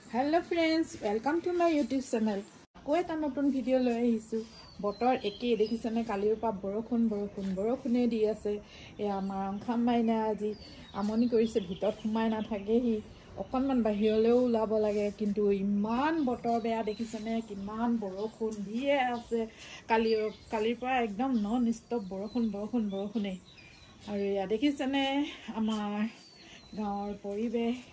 Hello friends, welcome to my YouTube channel. Koi ta notun video loi ahisu. Botor eke dekhisane kalir pa borokhune di ase. E amar onkham maina aji amoni korise bhitor khumai na thake hi. Okonman bahirole ulabo lage kintu iman botor beya dekhisane kiman borokhun diye ase. Kalir pa ekdom non stop borokhune. Aru ya dekhisane amar gaor poribesh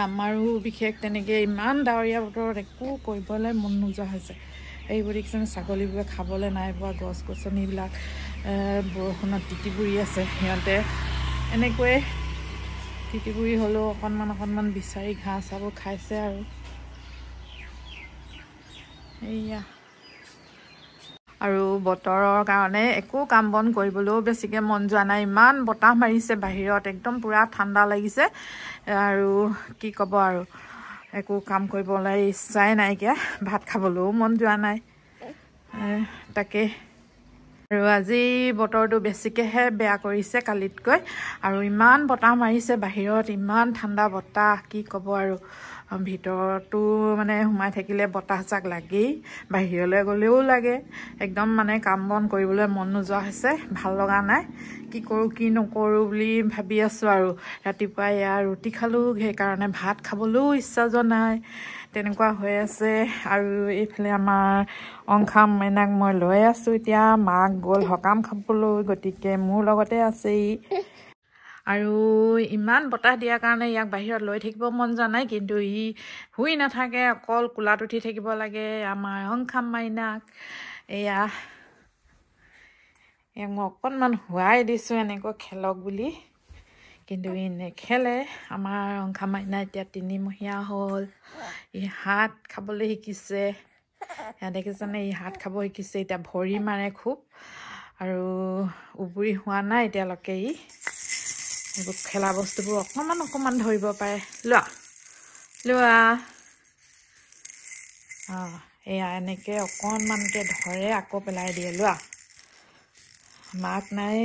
আমাৰো বিশেষ তেনেকে ইমান ডাৱৰীয়া বতৰত একো কৰিবলৈ মন নোযোৱা হৈছে এইবোৰ দেখিছেনে ছাগলীবোৰে খাবলৈ নাই পোৱা গছ গছনিবিলাক বৰষুণত তিতিবুৰি আছে সিহঁতে এনেকৈ তিতিবুৰি হ'লেও অকণমান বিচাৰি ঘাঁহ চাবোৰ খাইছে আৰু এইয়া আৰু বতৰৰ কাৰণে একো কাম বন কৰিবলৈও বেছিকৈ মন যোৱা নাই ইমান বতাহ মাৰিছে বাহিৰত একদম পুৰা ঠাণ্ডা লাগিছে আৰু কি ক'ব আৰু একো কাম কৰিবলৈ ইচ্ছাই নাইকিয়া ভাত খাবলৈও মন যোৱা নাই তাকে আৰু আজি বতৰটো বেছিকৈহে বেয়া কৰিছে কালিতকৈ আৰু ইমান বতাহ মাৰিছে বাহিৰত ইমান ঠাণ্ডা বতাহ কি ক'ব আৰু ভিতৰতো মানে সোমাই থাকিলে বতাহজাক লাগেই বাহিৰলৈ গ'লেও লাগে একদম মানে কাম বন কৰিবলৈ মন নোযোৱা হৈছে ভাল লগা নাই কি কৰোঁ কি নকৰোঁ বুলি ভাবি আছোঁ আৰু ৰাতিপুৱা ইয়াৰ ৰুটি খালোঁ সেইকাৰণে ভাত খাবলৈও ইচ্ছা যোৱা নাই তেনেকুৱা হৈ আছে আৰু এইফালে আমাৰ অংখাম মাইনাক মই লৈ আছোঁ এতিয়া মাক গ'ল সকাম খাবলৈ গতিকে মোৰ লগতে আছেই আৰু ইমান বতাহ দিয়াৰ কাৰণে ইয়াক বাহিৰত লৈ থাকিব মন যোৱা নাই কিন্তু ই শুই নাথাকে অকল কোলাত উঠি থাকিব লাগে আমাৰ অংখাম মাইনাক ইয়াক মই অকণমান শুৱাই দিছোঁ এনেকৈ খেলক বুলি কিন্তু ই নেখেলে আমাৰ অংখাম মাইনা এতিয়া 3 মহীয়া হ'ল ই হাত খাবলৈ শিকিছে ইয়াত দেখিছেনে ই হাত খাব শিকিছে এতিয়া ভৰি মাৰে খুব আৰু উবুৰি হোৱা নাই এতিয়ালৈকে ই এইবোৰ খেলা বস্তুবোৰ অকণমান ধৰিব পাৰে লোৱা এয়া এনেকৈ অকণমানকৈ ধৰে আকৌ পেলাই দিয়ে লোৱা মাক নাই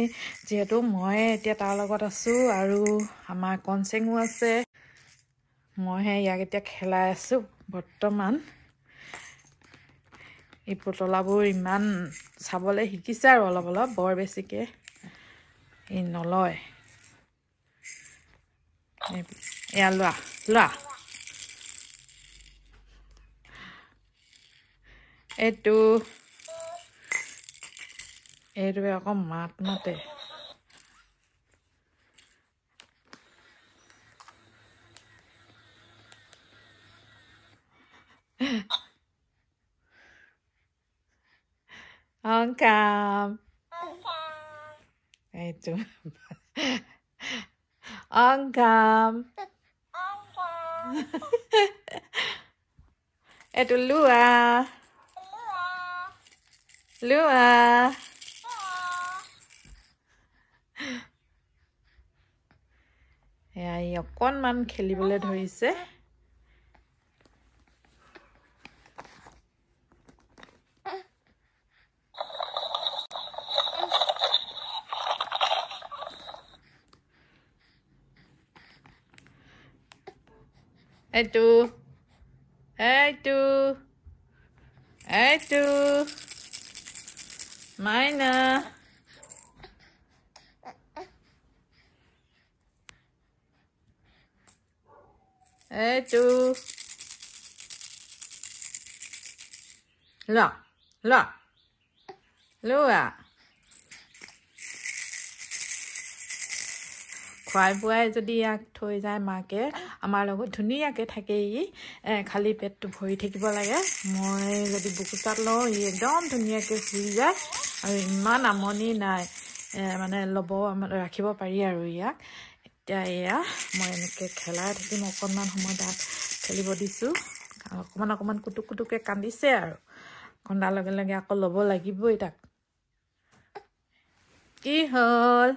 যিহেতু মই এতিয়া তাৰ লগত আছোঁ আৰু আমাৰ কনচেঙো আছে মইহে ইয়াক এতিয়া খেলাই আছোঁ বৰ্তমান এই পুতলাবোৰ ইমান চাবলৈ শিকিছে আৰু অলপ বৰ বেছিকৈ ই নলয় এয়া লোৱা এইটোৱে আকৌ মাত মাতে অংখাম এইটো অংখাম এইটো লোৱা এয়া ই অকণমান খেলিবলৈ ধৰিছে এইটো মাইনা এইটো লোৱা খুৱাই বুৱাই যদি ইয়াক থৈ যায় মাকে আমাৰ লগত ধুনীয়াকৈ থাকে ই খালী পেটটো ভৰি থাকিব লাগে মই যদি বুকুচাত লওঁ ই একদম ধুনীয়াকৈ শুই যায় আৰু ইমান আমনি নাই মানে ৰাখিব পাৰি আৰু ইয়াক এতিয়া এয়া মই এনেকৈ খেলাই থাকিম অকণমান সময় তাত খেলিব দিছোঁ অকণমান কুটুককৈ কান্দিছে আৰু কন্দাৰ লগে আকৌ ল'ব লাগিবই তাক কি হ'ল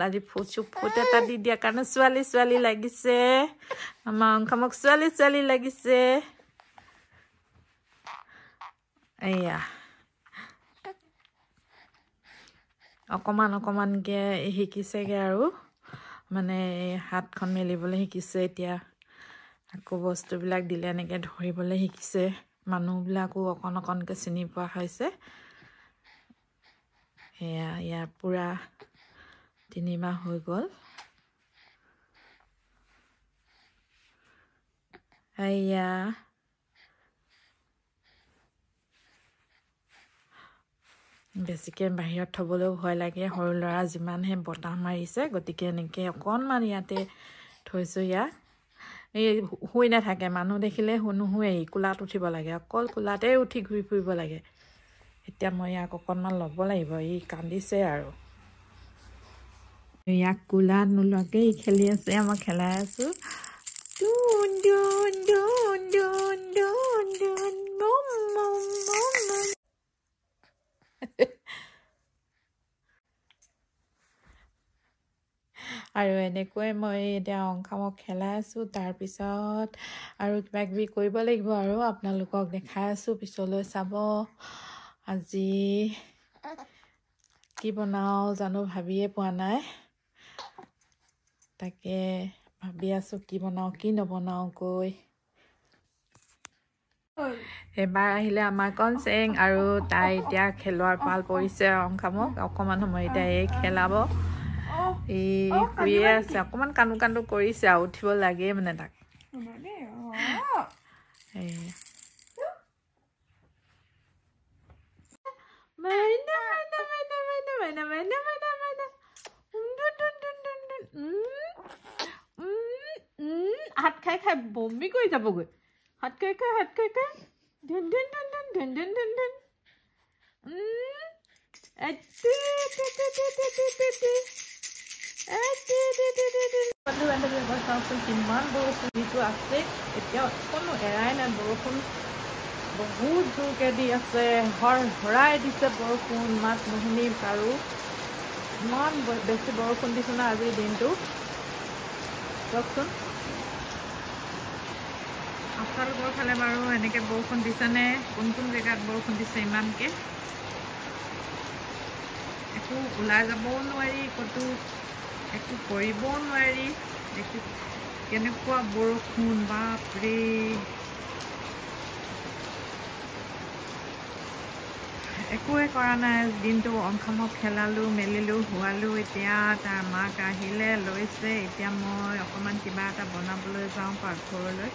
আজি ফুট এটা দি দিয়াৰ কাৰণে ছোৱালী লাগিছে আমাৰ অংখামক ছোৱালী লাগিছে এয়া অকমানকে শিকিছেগে আৰু মানে হাতখন মেলিবলৈ শিকিছে এতিয়া আকৌ বস্তুবিলাক দিলে এনেকৈ ধৰিবলৈ শিকিছে মানুহবিলাকো অকণকৈ চিনি পোৱা হৈছে এয়া ইয়াৰ পূৰা 3 মাহ হৈ গ'ল এয়া বেছিকৈ বাহিৰত থ'বলৈও ভয় লাগে সৰু ল'ৰা যিমানহে বতাহ মাৰিছে গতিকে এনেকৈ অকণমান ইয়াতে থৈছোঁ ইয়াক এই শুই নাথাকে মানুহ দেখিলে নুশুৱেই কোলাত উঠিব লাগে অকল কোলাতে উঠি ঘূৰি ফুৰিব লাগে এতিয়া মই ইয়াক অকণমান ল'ব লাগিব ই কান্দিছে আৰু ইয়াক কোলাত নোলোৱাকৈ ই খেলি আছে মই খেলাই আছোঁ আৰু এনেকৈ মই এতিয়া অংকামক খেলাই আছোঁ তাৰপিছত আৰু কিবা কিবি কৰিব লাগিব আৰু আপোনালোকক দেখাই আছোঁ পিছলৈ চাব আজি কি বনাওঁ জানো ভাবিয়ে পোৱা নাই তাকে ভাবি আছোঁ কি বনাওঁ কি নবনাওঁকৈ এবাৰ আহিলে আমাৰ কনচেং আৰু তাই এতিয়া খেলোৱাৰ পাল পৰিছে অংকামক অকণমান সময় এতিয়া এই খেলাব এই শুয়ে আছে অকণমান কান্দো কৰিছে আৰু উঠিব লাগে মানে তাক হাত খাই বমি কৰি যাবগৈ হাত খাই ধুন কিমান বৰষুণ যিটো আছে এতিয়া অকণো এৰাই নাই বৰষুণ বহুত জোৰকৈ দি আছে হৰাই দিছে বৰষুণ মাত নুশুনি আৰু ইমান বেছি বৰষুণ দিছে না আজিৰ দিনটো কওকচোন আপোনালোকৰ ফালে বাৰু এনেকৈ বৰষুণ দিছেনে কোন জেগাত বৰষুণ দিছে ইমানকৈ একো ওলাই যাবও নোৱাৰি ক'তো একো কৰিবও নোৱাৰি একো কেনেকুৱা বৰষুণ বাপৰে একোৱে কৰা নাই দিনটো অংকামক খেলালোঁ মেলিলোঁ শুৱালোঁ এতিয়া তাৰ মাক আহিলে লৈছে এতিয়া মই অকণমান কিবা এটা বনাবলৈ যাওঁ পাকঘৰলৈ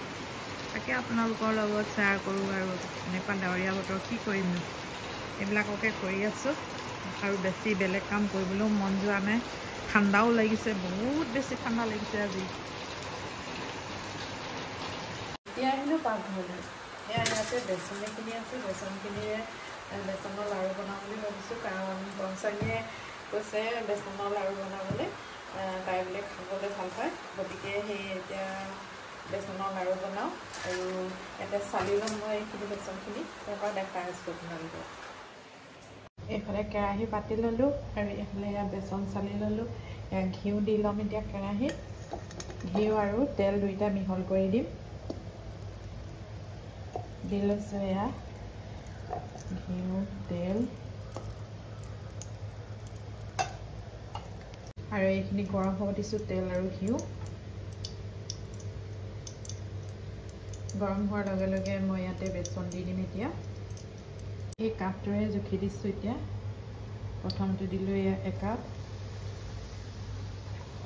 তাকে আপোনালোকৰ লগত শ্বেয়াৰ কৰোঁ আৰু এনেকুৱা ডাৱৰীয়া বতৰ কি কৰিম এইবিলাককে কৰি আছোঁ আৰু বেছি বেলেগ কাম কৰিবলৈও মন যোৱা নাই ঠাণ্ডাও লাগিছে বহুত বেছি ঠাণ্ডা লাগিছে আজি এতিয়া আহিলোঁ পাকঘৰলৈ এয়া ইয়াতে বেচনখিনি আছে বেচনখিনিৰে বেচনৰ লাড়ু বনাওঁ বুলি ভাবিছোঁ কাৰণ বনচানীয়ে কৈছে বেচনৰ লাড়ু বনাবলৈ তাই বোলে খাবলৈ ভাল পায় গতিকে সেই এতিয়া বেচনৰ লাড়ু বনাওঁ আৰু ইয়াতে চালি ল'ম মই এইখিনি বেচনখিনি তাৰপৰা দেখাই আছোঁ আপোনালোকক এইফালে কেৰাহী পাতি ল'লোঁ আৰু এইফালে ইয়াত বেচন চালি ল'লোঁ ইয়াত ঘিউ দি ল'ম এতিয়া কেৰাহীত ঘিউ আৰু তেল দুইটা মিহল কৰি দিম দি লৈছোঁ এয়া ঘিউ তেল আৰু এইখিনি গৰম হ'ব দিছোঁ তেল আৰু ঘিউ গৰম হোৱাৰ লগে লগে মই ইয়াতে বেচন দি দিম এতিয়া এই কাপটোৰে জুখি দিছোঁ এতিয়া প্ৰথমতে দিলোঁ একাপ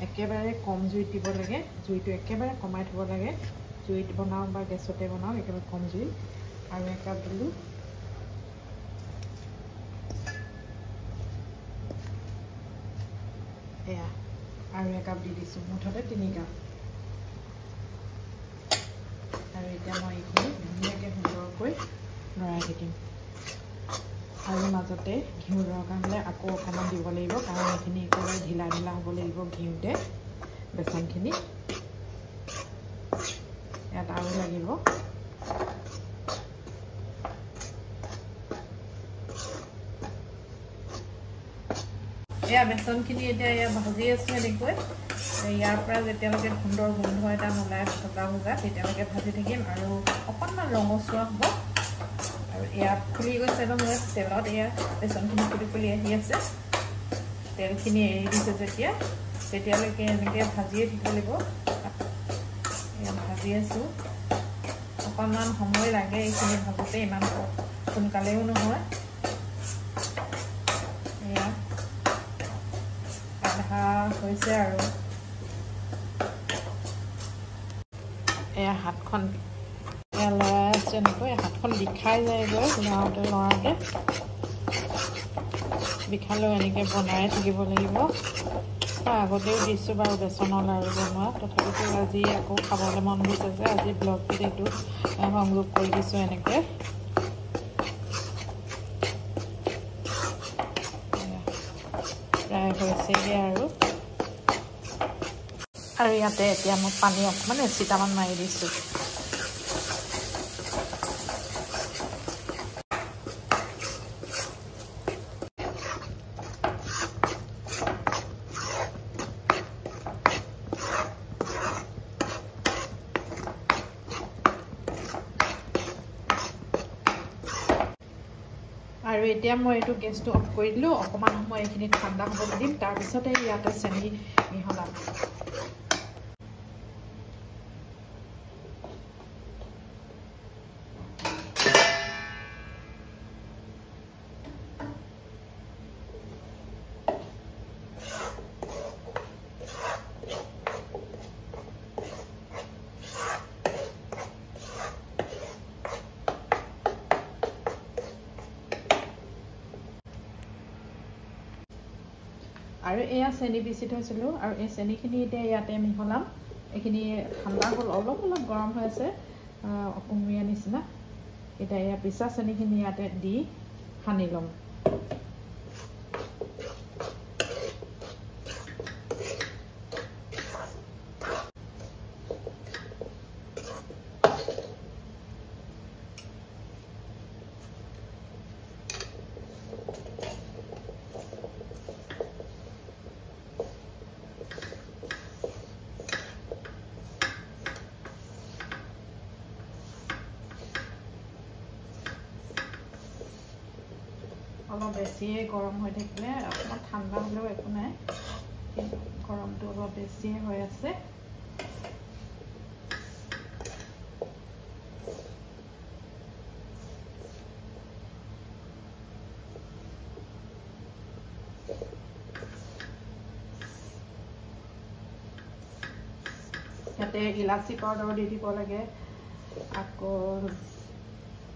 একেবাৰে কম জুইত দিব লাগে জুইটো একেবাৰে কমাই থ'ব লাগে জুইত বনাওঁ বা গেছতে বনাওঁ একেবাৰে কম জুই আৰু একাপ দিলোঁ এয়া আৰু একাপ দি দিছোঁ মুঠতে 3 কাপ আৰু এতিয়া মই এইখিনি ধুনীয়াকৈ সুন্দৰকৈ লৰাই থাকিম আৰু মাজতে ঘিউ দৰকাৰ হ'লে আকৌ অকণমান দিব লাগিব কাৰণ এইখিনি একেবাৰে ঢিলা হ'ব লাগিব ঘিউতে বেচনখিনি ইয়াত আৰু লাগিব এয়া বেচনখিনি এতিয়া এয়া ভাজি আছোঁ এনেকৈ ইয়াৰ পৰা যেতিয়ালৈকে সুন্দৰ গোন্ধ এটা নোলাই ভজা তেতিয়ালৈকে ভাজি থাকিম আৰু অকণমান ৰঙচুৱা হ'ব আৰু এয়া ফুলি গৈছে ন মই তেলত এয়া বেচনখিনি ফুলি আহি আছে তেলখিনি এৰি দিছে যেতিয়া তেতিয়ালৈকে এনেকৈ ভাজিয়ে থাকিব লাগিব এয়া ভাজি আছোঁ অকণমান সময় লাগে এইখিনি ভাজোঁতে ইমান সোনকালেও নহয় এয়া আধা হৈছে আৰু এয়া হাতখন এয়া লৰাই আছে এনেকৈ হাতখন বিষাই যায়গৈ লৰাওঁতে বিষালেও এনেকৈ বনাই থাকিব লাগিব আগতেও দিছোঁ বাৰু বেচনৰ লাড়ু বনোৱা তথাপিতো আজি আকৌ খাবলৈ মন গৈছে যে আজি ব্লগটোত এইটো সংযোগ কৰি দিছোঁ এনেকৈ প্ৰায় হৈছেগৈ আৰু ইয়াতে এতিয়া মই পানী অকণমান এচিটামান মাৰি দিছোঁ আৰু এতিয়া মই এইটো গেছটো অফ কৰি দিলোঁ অকণমান সময় এইখিনি ঠাণ্ডা হ'ব দিম তাৰপিছতে ইয়াতে চেনি মিহলাম আৰু এয়া চেনি পিচি থৈছিলোঁ আৰু এই চেনিখিনি এতিয়া ইয়াতে মিহলাম এইখিনি ঠাণ্ডা হ'ল অলপ গৰম হৈ আছে অকমীয়া নিচিনা এতিয়া এয়া পিছা চেনিখিনি ইয়াতে দি সানি ল'ম অলপ বেছিয়ে গৰম হৈ থাকিলে অকণমান ঠাণ্ডা হ'লেও একো নাই কিন্তু গৰমটো অলপ বেছিয়ে হৈ আছে ইয়াতে ইলাচি পাউডাৰ দি দিব লাগে আকৌ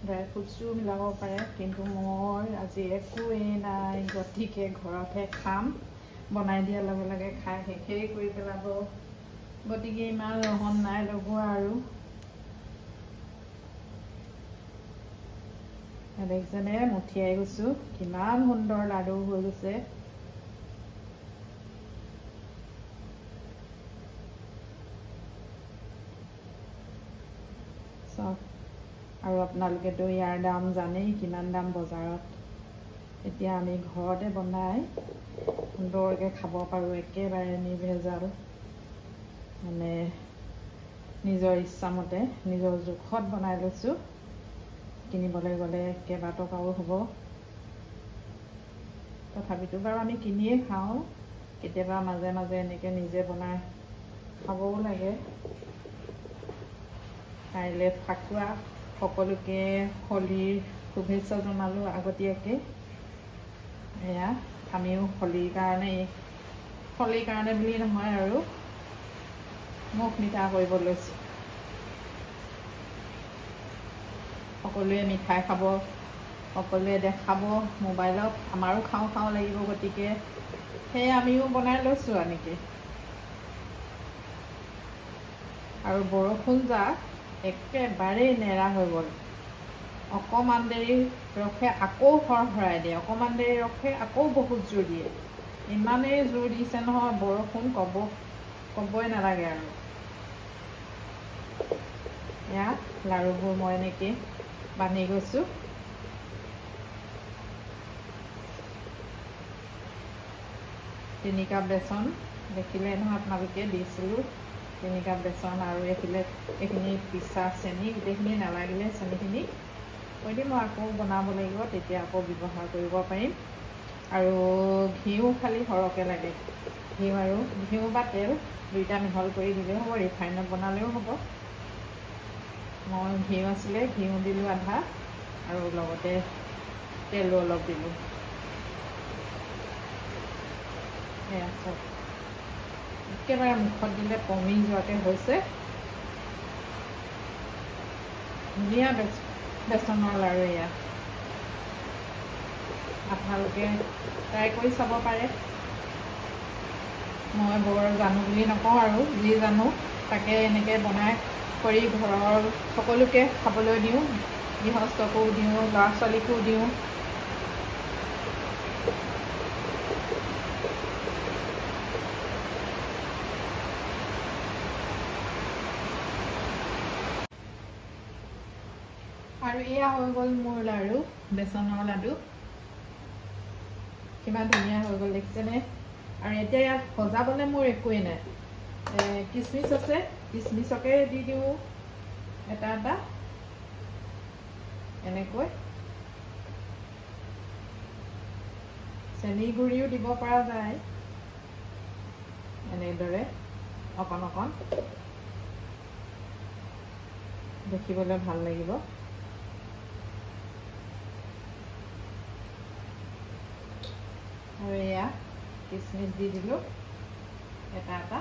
ড্ৰাই ফ্ৰুটছো মিলাব পাৰে কিন্তু মই আজি একোৱেই নাই গতিকে ঘৰতহে খাম বনাই দিয়াৰ লগে লগে খাই শেষেই কৰি পেলাব গতিকে ইমান ৰহন নাই লগোৱা আৰু দেখিছেনে মুঠিয়াই গৈছোঁ কিমান সুন্দৰ লাডু হৈ গৈছে চব আৰু আপোনালোকেতো ইয়াৰ দাম জানেই কিমান দাম বজাৰত এতিয়া আমি ঘৰতে বনাই সুন্দৰকৈ খাব পাৰোঁ একেবাৰে নিৰ্ভেজাল মানে নিজৰ ইচ্ছামতে নিজৰ জোখত বনাই লৈছোঁ কিনিবলৈ গ'লে কেইবাটকাও হ'ব তথাপিতো বাৰু আমি কিনিয়ে খাওঁ কেতিয়াবা মাজে মাজে এনেকৈ নিজে বনাই খাবও লাগে কাইলৈ ফাকুৱা সকলোকে হোলীৰ শুভেচ্ছা জনালোঁ আগতীয়াকৈ এয়া আমিও হোলীৰ কাৰণে বুলি নহয় আৰু মুখ মিঠা কৰিব লৈছোঁ সকলোৱে মিঠাই খাব সকলোৱে দেখাব মোবাইলত আমাৰো খাওঁ খাওঁ লাগিব গতিকে সেয়ে আমিও বনাই লৈছোঁ এনেকৈ আৰু বৰষুণ যাক একেবাৰেই নেৰা হৈ গ'ল অকণমান দেৰি ৰখে আকৌ হৰহৰাই দিয়ে অকণমান দেৰি ৰখে আকৌ বহুত জোৰ দিয়ে ইমানেই জোৰ দিছে নহয় বৰষুণ ক'বই নালাগে আৰু এয়া লাড়ুবোৰ মই এনেকৈ বান্ধি গৈছোঁ 3 কাপ বেচন দেখিলে নহয় আপোনালোকে দিছিলোঁ 3 কাপ বেচন আৰু এইখিনি পিছা চেনি গোটেইখিনি নালাগিলে চেনিখিনি এদিন মই আকৌ বনাব লাগিব, তেতিয়া আকৌ ব্যৱহাৰ কৰিব পাৰিম। আৰু ঘিউ খালি সৰহকৈ লাগে, ঘিউ বা তেল দুইটা মিহল কৰি দিলেও হ'ব, ৰিফাইনত বনালেও হ'ব। মই ঘিউ আছিলে, ঘিউ দিলোঁ আধা আৰু লগতে তেলো অলপ দিলোঁ। এয়া চব একেবাৰে মুখত দিলে কমি যোৱাকৈ হৈছে। ধুনীয়া বেচনৰ লাড়ু এয়া। আপোনালোকে ট্ৰাই কৰি চাব পাৰে। মই বৰ জানো বুলি নকওঁ আৰু, যি জানো তাকে এনেকৈ বনাই কৰি ঘৰৰ সকলোকে খাবলৈ দিওঁ, গৃহস্থকো দিওঁ, ল'ৰা ছোৱালীকো দিওঁ। আৰু এয়া হৈ গ'ল মোৰ লাড়ু, বেচনৰ লাডু। কিমান ধুনীয়া হৈ গ'ল দেখিছেনে? আৰু এতিয়া ইয়াত সজাবলৈ মোৰ একোৱেই নাই। কিচমিচ আছে, কিচমিচকে দি দিওঁ এটা এটা এনেকৈ। চেনি গুড়িও দিব পৰা যায়, এনেদৰে অকণ অকণ, দেখিবলৈ ভাল লাগিব। আৰু এয়া কিচমিচ দি দিলোঁ এটা এটা।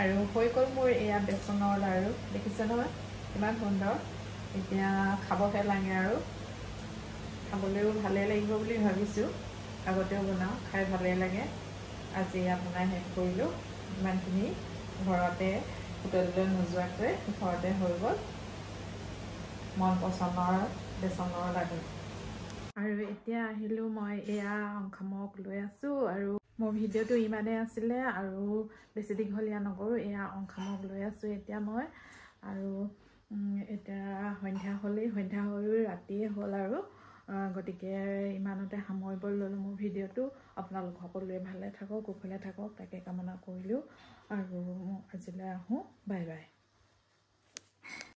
আৰু হৈ গ'ল মোৰ এয়া বেচনৰ লাড়ু, দেখিছে নহয় কিমান সুন্দৰ। এতিয়া খাবহে লাগে আৰু, খাবলৈও ভালেই লাগিব বুলি ভাবিছোঁ। আগতেও বনাওঁ, খাই ভালেই লাগে। আজি আপোনাৰ শেষ কৰিলোঁ ইমানখিনি, ঘৰতে হোটেললৈ নোযোৱাকৈ ঘৰতে হৈ গ'ল মন পচন্দৰ বেচনৰ লাড়ু। আৰু এতিয়া আহিলোঁ মই এয়া অংশামক লৈ আছোঁ, আৰু মোৰ ভিডিঅ'টো ইমানেই আছিলে আৰু বেছি দীঘলীয়া নকৰোঁ। এয়া অংশামক লৈ আছোঁ এতিয়া মই, আৰু এতিয়া সন্ধ্যা হ'লেই, সন্ধ্যা হৈ ৰাতিয়ে হ'ল আৰু, গতিকে ইমানতে সামৰিব ল'লোঁ মোৰ ভিডিঅ'টো। আপোনালোক সকলোৱে ভালে থাকক, কুশলে থাকক তাকে কামনা কৰিলোঁ, আৰু আজিলৈ আহোঁ, বাই বাই।